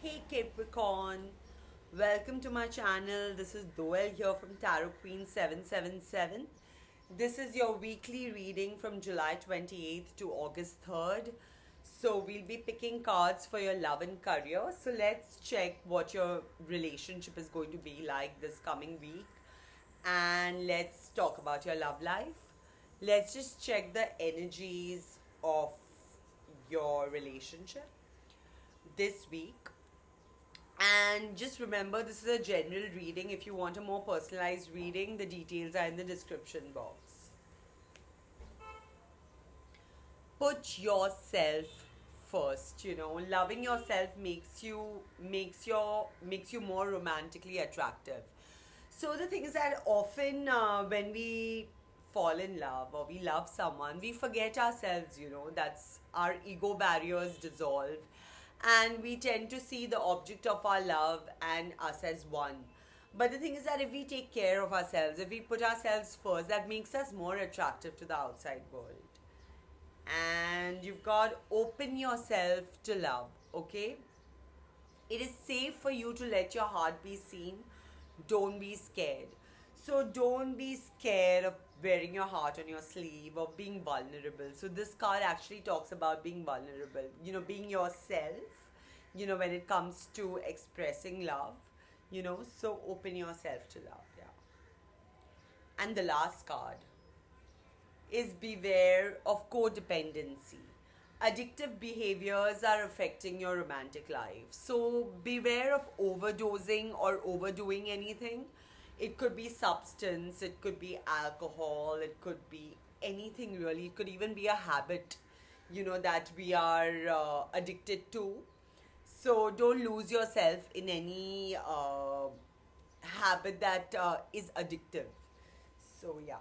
Hey Capricorn, welcome to my channel. This is Doel here from Tarot Queen 777. This is your weekly reading from July 28th to August 3rd. So we'll be picking cards for your love and career. So let's check what your relationship is going to be like this coming week. And let's talk about your love life. Let's just check the energies of your relationship this week. And just remember, this is a general reading. If you want a more personalized reading, the details are in the description box. Put yourself first. Loving yourself makes you more romantically attractive. So the thing is that often when we fall in love or we love someone, we forget ourselves. That's our ego barriers dissolve, and we tend to see the object of our love and us as one. But the thing is that if we take care of ourselves, if we put ourselves first, that makes us more attractive to the outside world. And you've got open yourself to love, okay? It is safe for you to let your heart be seen. Don't be scared. So don't be scared of wearing your heart on your sleeve or being vulnerable. So this card actually talks about being vulnerable, being yourself, when it comes to expressing love, so open yourself to love, yeah. And the last card is beware of codependency. Addictive behaviors are affecting your romantic life. So beware of overdosing or overdoing anything. It could be substance, it could be alcohol, it could be anything really. It could even be a habit, that we are addicted to. So don't lose yourself in any habit that is addictive. So, yeah.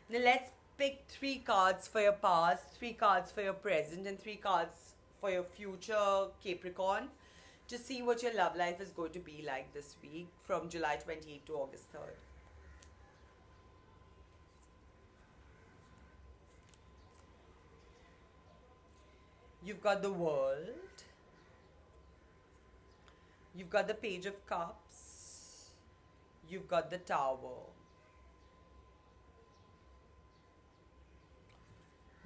Now let's pick three cards for your past, three cards for your present, and three cards for your future, Capricorn, to see what your love life is going to be like this week from July 28th to August 3rd. You've got the World, you've got the Page of Cups, you've got the Tower.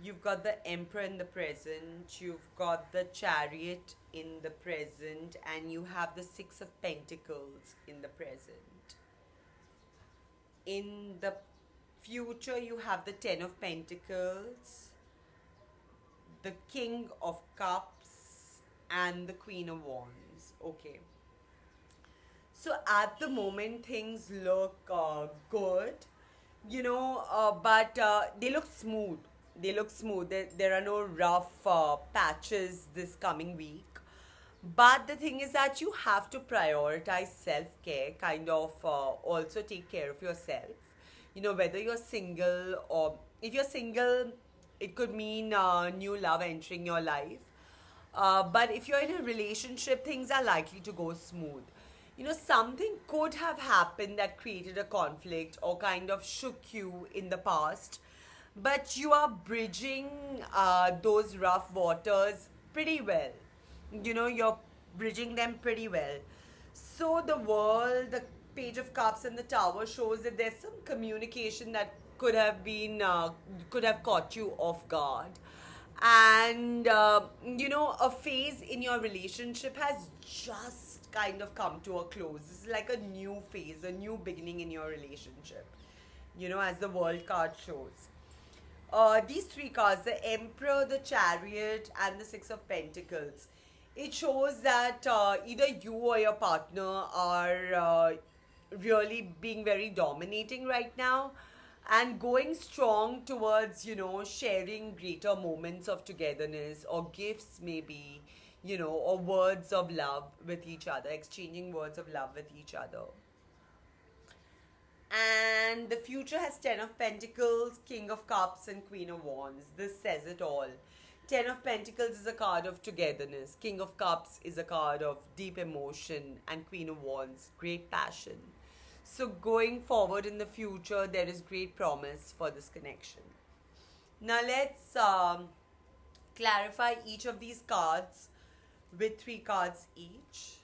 You've got the Emperor in the present, you've got the Chariot in the present, and you have the Six of Pentacles in the present. In the future, you have the Ten of Pentacles, the King of Cups, and the Queen of Wands. Okay. So at the moment, things look good, but they look smooth. They look smooth. There are no rough patches this coming week. But the thing is that you have to prioritize self care, kind of also take care of yourself. Whether you're single or if you're single, it could mean new love entering your life. But if you're in a relationship, things are likely to go smooth. Something could have happened that created a conflict or kind of shook you in the past, but you are bridging those rough waters pretty well. You're bridging them pretty well. So the World, the Page of Cups, and the Tower shows that there's some communication that could have caught you off guard. And a phase in your relationship has just kind of come to a close. This is like a new phase, a new beginning in your relationship, as the World card shows. These three cards, the Emperor, the Chariot, and the Six of Pentacles, it shows that either you or your partner are really being very dominating right now and going strong towards, sharing greater moments of togetherness or gifts, maybe, or words of love with each other, exchanging words of love with each other. And the future has Ten of Pentacles, King of Cups, and Queen of Wands. This says it all. Ten of Pentacles is a card of togetherness. King of Cups is a card of deep emotion. And Queen of Wands, great passion. So going forward in the future, there is great promise for this connection. Now let's clarify each of these cards with three cards each.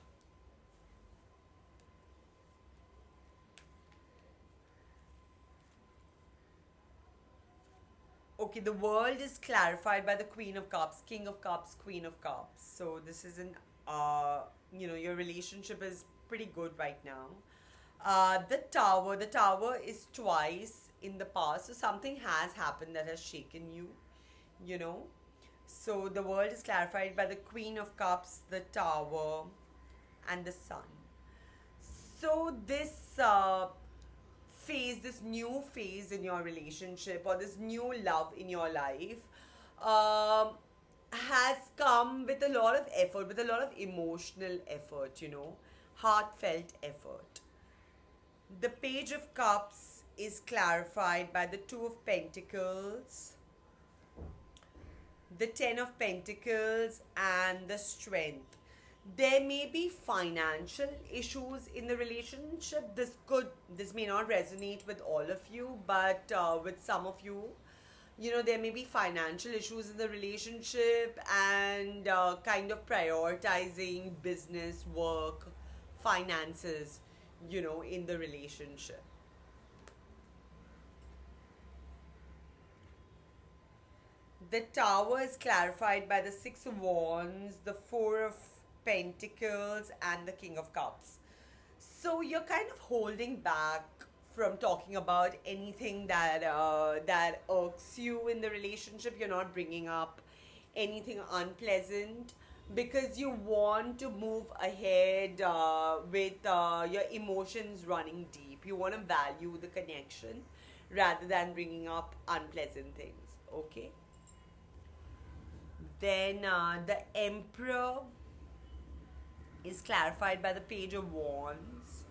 Okay, the world is clarified by the Queen of Cups, King of Cups, Queen of Cups. So this is an, uh, your relationship is pretty good right now. The tower is twice in the past. So something has happened that has shaken you, you know. So the world is clarified by the Queen of Cups, the tower, and the sun. So this new phase in your relationship or this new love in your life, um, has come with a lot of effort, with a lot of emotional effort, heartfelt effort. The Page of Cups is clarified by the Two of Pentacles, the Ten of Pentacles, and the Strength. There may be financial issues in the relationship. This may not resonate with all of you, but with some of you, there may be financial issues in the relationship, and kind of prioritizing business, work, finances, in the relationship. The tower is clarified by the Six of Wands, the Four of Pentacles, and the King of Cups. So you're kind of holding back from talking about anything that irks you in the relationship. You're not bringing up anything unpleasant because you want to move ahead with your emotions running deep. You want to value the connection rather than bringing up unpleasant things. Okay. Then the Emperor is clarified by the Page of Wands,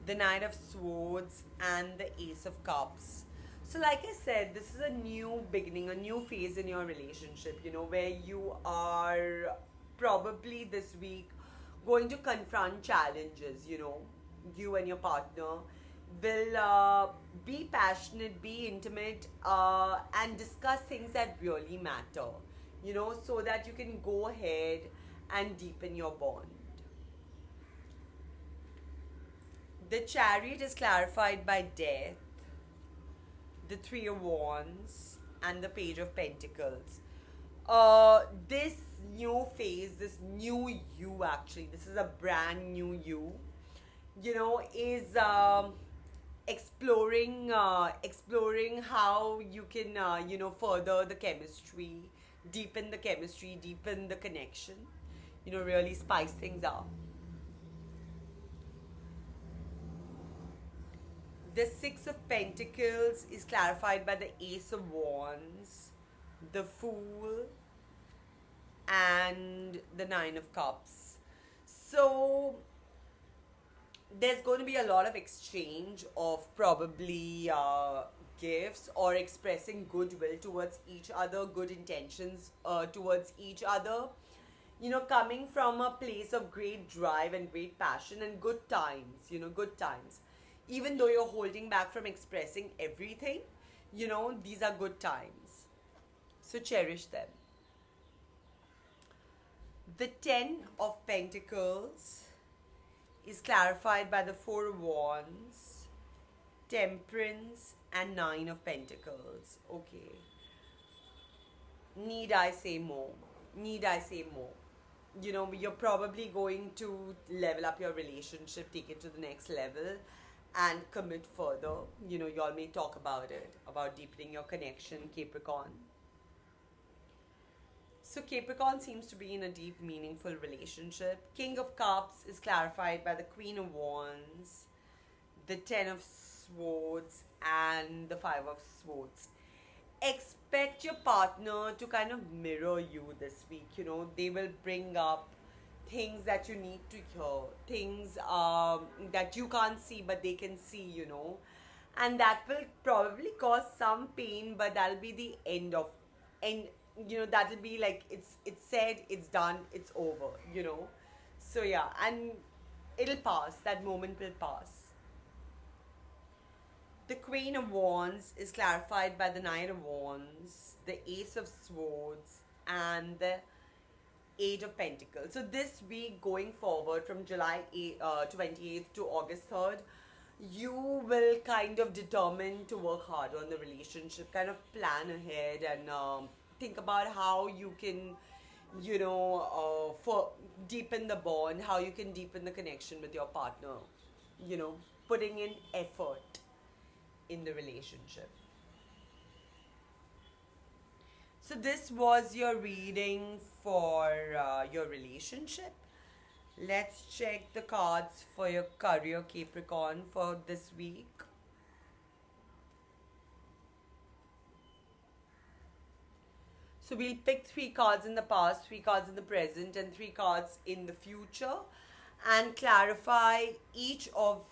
the Knight of Swords, and the Ace of Cups. So, like I said, this is a new beginning, a new phase in your relationship, where you are probably this week going to confront challenges, you and your partner will be passionate, be intimate, and discuss things that really matter, so that you can go ahead and deepen your bond. The Chariot is clarified by Death, the Three of Wands, and the Page of Pentacles. This new phase, this new you, actually, this is a brand new you, is exploring how you can, further the chemistry, deepen the connection, really spice things up. The Six of Pentacles is clarified by the Ace of Wands, the Fool, and the Nine of Cups. So there's going to be a lot of exchange of probably gifts or expressing goodwill towards each other, good intentions towards each other. Coming from a place of great drive and great passion and good times, good times. Even though you're holding back from expressing everything, these are good times. So cherish them. The Ten of Pentacles is clarified by the Four of Wands, Temperance, and Nine of Pentacles. Okay. Need I say more? Need I say more? You're probably going to level up your relationship, take it to the next level, and commit further. Y'all may talk about it, about deepening your connection, Capricorn. So Capricorn seems to be in a deep, meaningful relationship. King of Cups is clarified by the Queen of Wands, the Ten of Swords, and the Five of Swords. Expect your partner to kind of mirror you this week. They will bring up things that you need to hear, things that you can't see but they can see, and that will probably cause some pain, but that'll be the end of, and that'll be like it's said, it's done, it's over. So yeah, and it'll pass. That moment will pass. The Queen of Wands is clarified by the Knight of Wands, the Ace of Swords, and the Eight of Pentacles. So this week going forward from July 28th to August 3rd, you will kind of determine to work harder on the relationship, kind of plan ahead and think about how you can, for deepen the bond, how you can deepen the connection with your partner, putting in effort in the relationship. So this was your reading for your relationship. Let's check the cards for your career, Capricorn, for this week. So we'll pick 3 cards in the past, 3 cards in the present, and 3 cards in the future, and clarify each of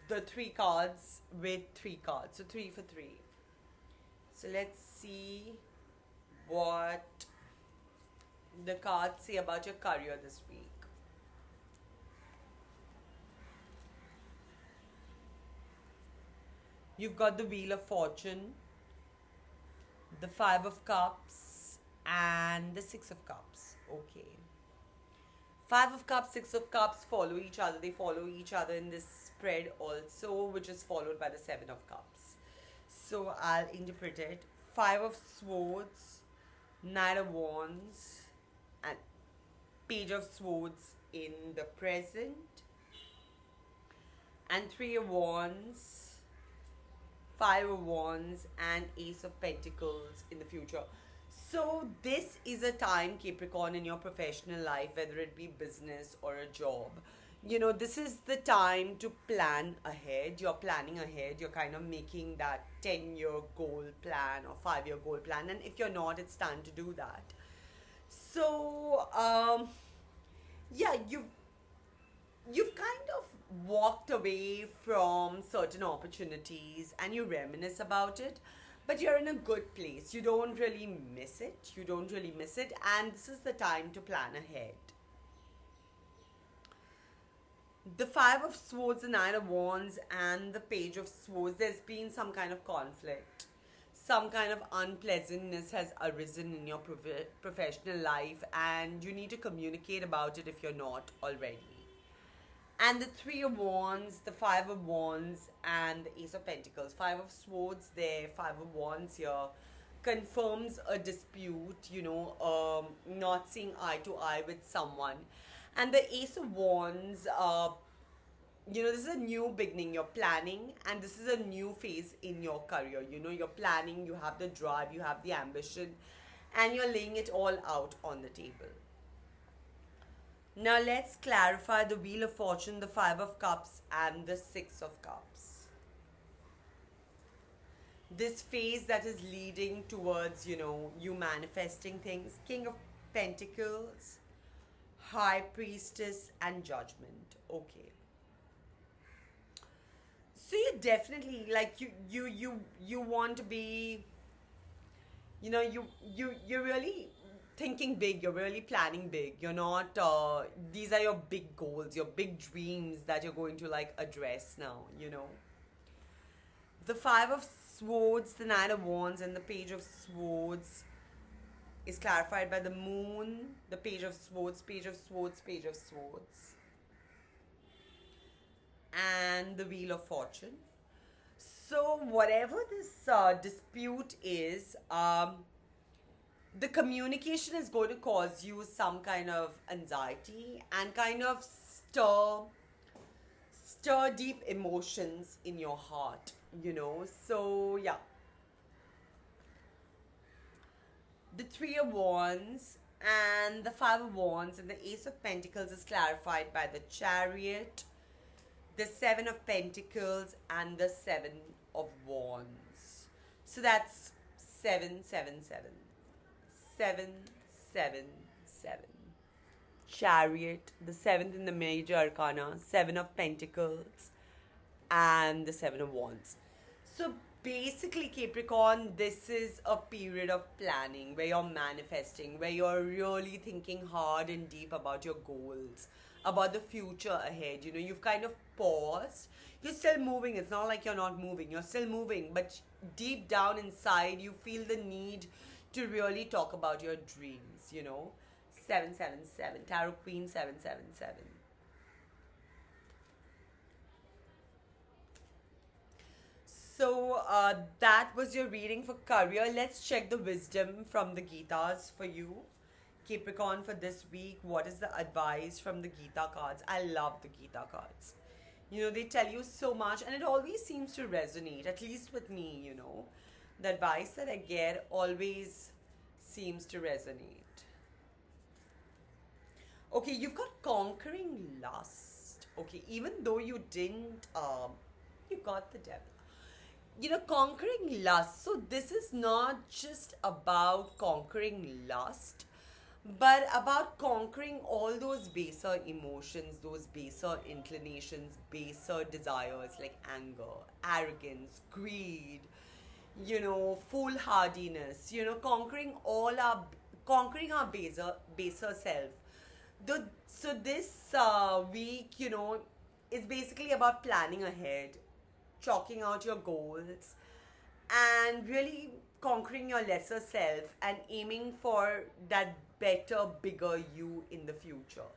the 3 cards with 3 cards. So 3 for 3. So let's see what the cards say about your career this week. You've got the Wheel of Fortune, the 5 of Cups, and the 6 of Cups. Okay. 5 of Cups, 6 of Cups follow each other. They follow each other in this spread also, which is followed by the 7 of Cups. So I'll interpret it. 5 of Swords, Knight of Wands, and Page of Swords in the present, and 3 of Wands, 5 of Wands, and Ace of Pentacles in the future. So this is a time, Capricorn, in your professional life, whether it be business or a job, this is the time to plan ahead. You're planning ahead. You're kind of making that 10-year goal plan or 5-year goal plan. And if you're not, it's time to do that. So, yeah, you've kind of walked away from certain opportunities and you reminisce about it, but you're in a good place. You don't really miss it. And this is the time to plan ahead. The 5 of Swords, the 9 of Wands, and the Page of Swords, there's been some kind of conflict. Some kind of unpleasantness has arisen in your professional life, and you need to communicate about it if you're not already. And the 3 of Wands, the 5 of Wands, and the Ace of Pentacles. 5 of Swords there, 5 of Wands here, confirms a dispute, not seeing eye to eye with someone. And the Ace of Wands, this is a new beginning. You're planning, and this is a new phase in your career. You're planning, you have the drive, you have the ambition, and you're laying it all out on the table. Now let's clarify the Wheel of Fortune, the 5 of Cups, and the 6 of Cups. This phase that is leading towards, you manifesting things. King of Pentacles, High Priestess, and Judgment. Okay. So you definitely, like, you want to be, you're really thinking big. You're really planning big. You're not, these are your big goals, your big dreams that you're going to, like, address now, The 5 of Swords, the 9 of Wands, and the Page of Swords is clarified by the Moon, the Page of Swords, Page of Swords, Page of Swords, and the Wheel of Fortune. So whatever this dispute is, the communication is going to cause you some kind of anxiety and kind of stir deep emotions in your heart, So yeah. The 3 of Wands and the 5 of Wands and the Ace of Pentacles is clarified by the Chariot, the 7 of Pentacles, and the 7 of Wands. So that's 777. 777. Chariot, the 7th in the major arcana, 7 of Pentacles, and the 7 of Wands. So basically, Capricorn, this is a period of planning where you're manifesting, where you're really thinking hard and deep about your goals, about the future ahead. You've kind of paused. You're still moving. It's not like you're not moving. You're still moving, but deep down inside, you feel the need to really talk about your dreams, 777. Tarot Queen 777. So that was your reading for career. Let's check the wisdom from the Gitas for you. Capricorn for this week. What is the advice from the Gita cards? I love the Gita cards. They tell you so much and it always seems to resonate, at least with me. The advice that I get always seems to resonate. Okay, you've got conquering lust. Okay, even though you didn't, you got the devil. Conquering lust. So this is not just about conquering lust, but about conquering all those baser emotions, those baser inclinations, baser desires like anger, arrogance, greed, foolhardiness, conquering our baser self. So this week, is basically about planning ahead, chalking out your goals, and really conquering your lesser self and aiming for that better, bigger you in the future.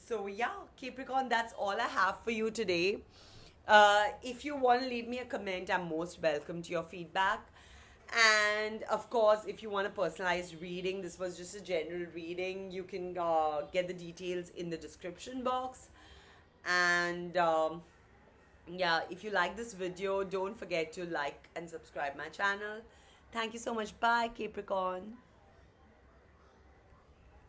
So, yeah, Capricorn, that's all I have for you today. If you want to leave me a comment, I'm most welcome to your feedback. And of course, if you want a personalized reading, this was just a general reading. You can get the details in the description box. And yeah, if you like this video, don't forget to like and subscribe my channel. Thank you so much. Bye, Capricorn.